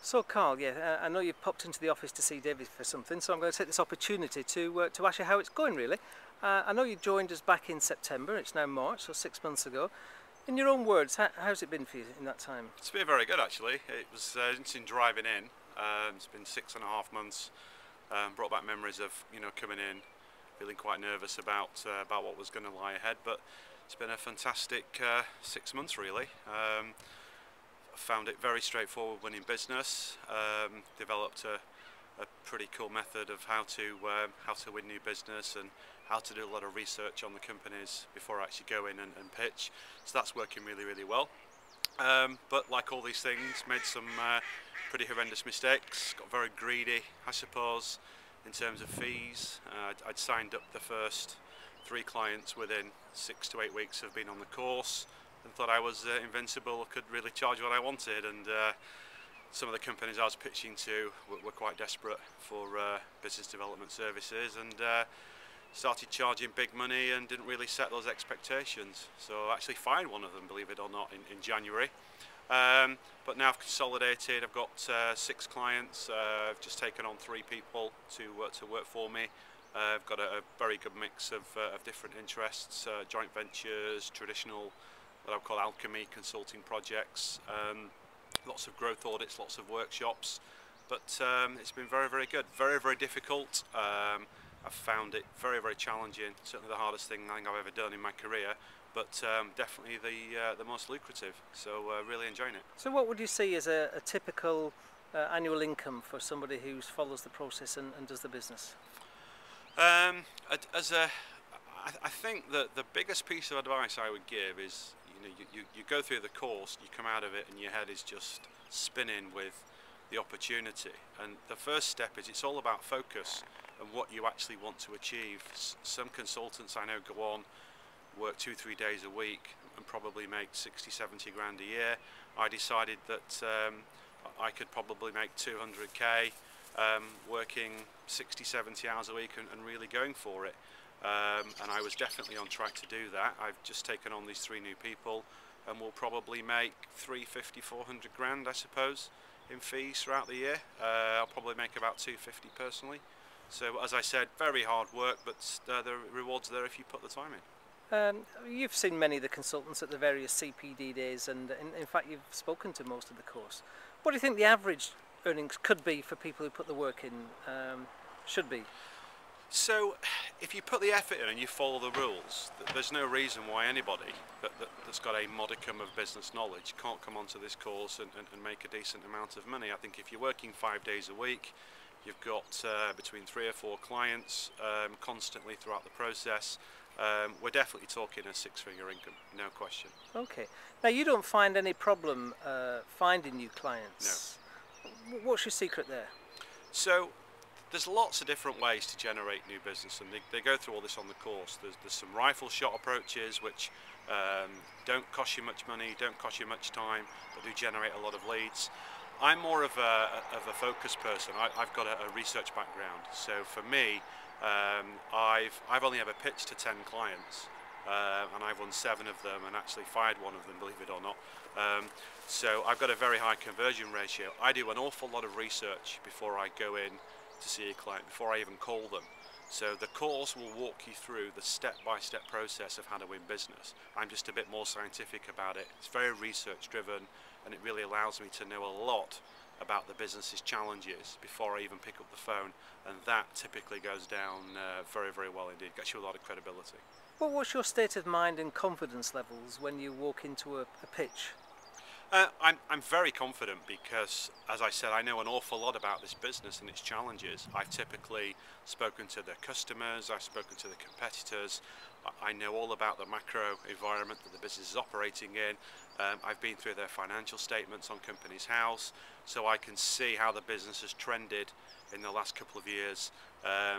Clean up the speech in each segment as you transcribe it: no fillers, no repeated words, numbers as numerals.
So Carl, yeah, I know you've popped into the office to see David for something, so I'm going to take this opportunity to ask you how it's going really. I know you joined us back in September, it's now March, so 6 months ago. In your own words, how's it been for you in that time? It's been very good actually. It was interesting driving in. It's been 6.5 months. Brought back memories of coming in, feeling quite nervous about what was going to lie ahead. But it's been a fantastic 6 months really. Found it very straightforward winning business. Developed a pretty cool method of how to win new business and how to do a lot of research on the companies before I actually go in and pitch. So that's working really well. But like all these things, made some pretty horrendous mistakes. Got very greedy, I suppose, in terms of fees. I'd signed up the first 3 clients within 6 to 8 weeks of being on the course, and thought I was invincible, could really charge what I wanted. And some of the companies I was pitching to were quite desperate for business development services, and started charging big money and didn't really set those expectations. So I actually fired one of them, believe it or not, in January. But now I've consolidated. I've got 6 clients. I've just taken on 3 people to work for me. I've got a very good mix of different interests, joint ventures, traditional, what I would call Alchemy consulting projects, lots of growth audits, lots of workshops. But it's been very good, very difficult. I've found it very challenging, certainly the hardest thing I think I've ever done in my career, but definitely the most lucrative, so really enjoying it. So what would you see as a typical annual income for somebody who follows the process and does the business? I think that the biggest piece of advice I would give is, you go through the course, you come out of it and your head is just spinning with the opportunity, and the first step is it's all about focus and what you actually want to achieve. Some consultants I know go on, work 2-3 days a week and probably make 60-70 grand a year. I decided that I could probably make 200k working 60-70 hours a week and really going for it. And I was definitely on track to do that. I've just taken on these 3 new people and will probably make 350-400 grand, I suppose, in fees throughout the year. I'll probably make about 250 personally. So as I said, very hard work, but the rewards are there if you put the time in. You've seen many of the consultants at the various CPD days, and in fact you've spoken to most of the course. What do you think the average earnings could be for people who put the work in, should be? So if you put the effort in and you follow the rules, there's no reason why anybody that's got a modicum of business knowledge can't come onto this course and make a decent amount of money. I think if you're working 5 days a week, you've got between 3 or 4 clients constantly throughout the process. We're definitely talking a 6-figure income, no question. Okay. Now you don't find any problem finding new clients? No. What's your secret there? So there's lots of different ways to generate new business, and they go through all this on the course. There's some rifle shot approaches which don't cost you much money, don't cost you much time, but do generate a lot of leads. I'm more of a focus person. I've got a research background, so for me, I've only ever pitched to 10 clients, and I've won 7 of them and actually fired 1 of them, believe it or not. So I've got a very high conversion ratio. I do an awful lot of research before I go in to see a client, before I even call them. So the course will walk you through the step-by-step process of how to win business. I'm just a bit more scientific about it. It's very research driven, and it really allows me to know a lot about the business's challenges before I even pick up the phone, and that typically goes down very well indeed. Gets you a lot of credibility. Well, what's your state of mind and confidence levels when you walk into a pitch? I'm very confident because, as I said, I know an awful lot about this business and its challenges. I've typically spoken to the customers, I've spoken to the competitors, I know all about the macro environment that the business is operating in. I've been through their financial statements on Companies House, so I can see how the business has trended in the last couple of years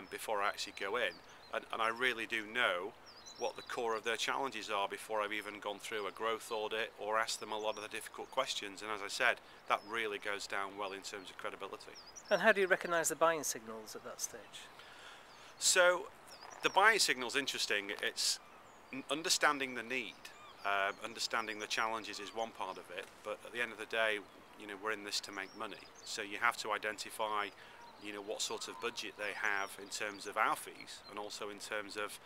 before I actually go in. And I really do know what the core of their challenges are before I've even gone through a growth audit or asked them a lot of the difficult questions. And as I said, that really goes down well in terms of credibility. And how do you recognise the buying signals at that stage? So the buying signal is interesting. It's understanding the need, understanding the challenges is one part of it, but at the end of the day, we're in this to make money. So you have to identify, what sort of budget they have in terms of our fees, and also in terms of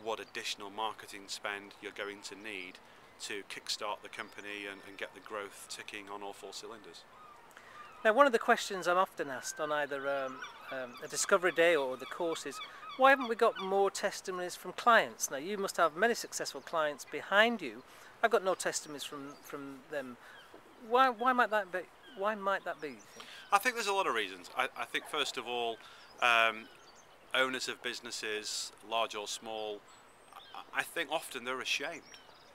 what additional marketing spend you're going to need to kickstart the company and get the growth ticking on all 4 cylinders. Now, one of the questions I'm often asked on either a Discovery Day or the course is, why haven't we got more testimonies from clients? Now, you must have many successful clients behind you. I've got no testimonies from them. Why might that be? Why might that be, you think? I think there's a lot of reasons. I think first of all, owners of businesses, large or small, I think often they're ashamed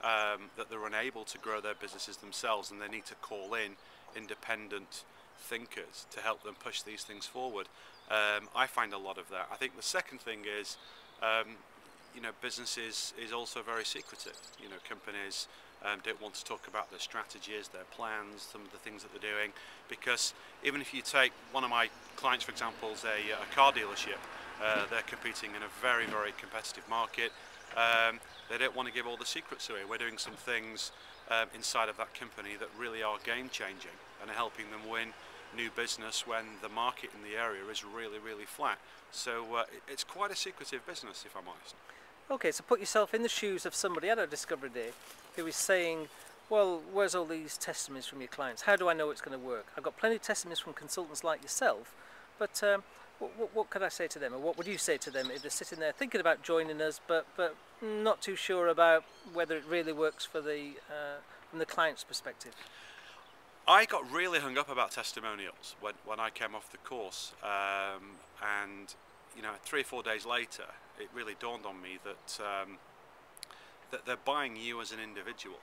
that they're unable to grow their businesses themselves, and they need to call in independent thinkers to help them push these things forward. I find a lot of that. I think the second thing is, business is also very secretive. Companies don't want to talk about their strategies, their plans, some of the things that they're doing, because even if you take one of my clients, for example, is a car dealership, they're competing in a very, very competitive market. They don't want to give all the secrets away. We're doing some things inside of that company that really are game changing and are helping them win new business when the market in the area is really, really flat. So it's quite a secretive business, if I'm honest. Okay, so put yourself in the shoes of somebody at a Discovery Day who is saying, well, where's all these testimonies from your clients? How do I know it's going to work? I've got plenty of testimonies from consultants like yourself, but what could I say to them, or what would you say to them if they're sitting there thinking about joining us, but not too sure about whether it really works for from the client's perspective? I got really hung up about testimonials when I came off the course, and 3 or 4 days later, it really dawned on me that they're buying you as an individual.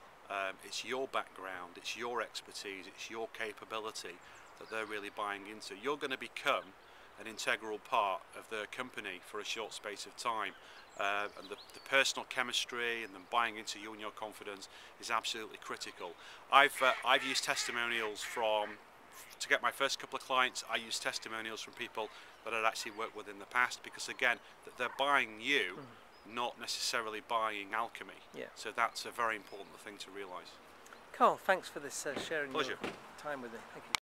It's your background, it's your expertise, it's your capability that they're really buying into. You're going to become an integral part of their company for a short space of time, and the personal chemistry and them buying into you and your confidence is absolutely critical. I've used testimonials to get my first couple of clients. I used testimonials from people that I'd actually worked with in the past, because again, that they're buying you, not necessarily buying Alchemy. Yeah. So that's a very important thing to realise. Carl, thanks for this sharing Pleasure. your time with me. Thank you.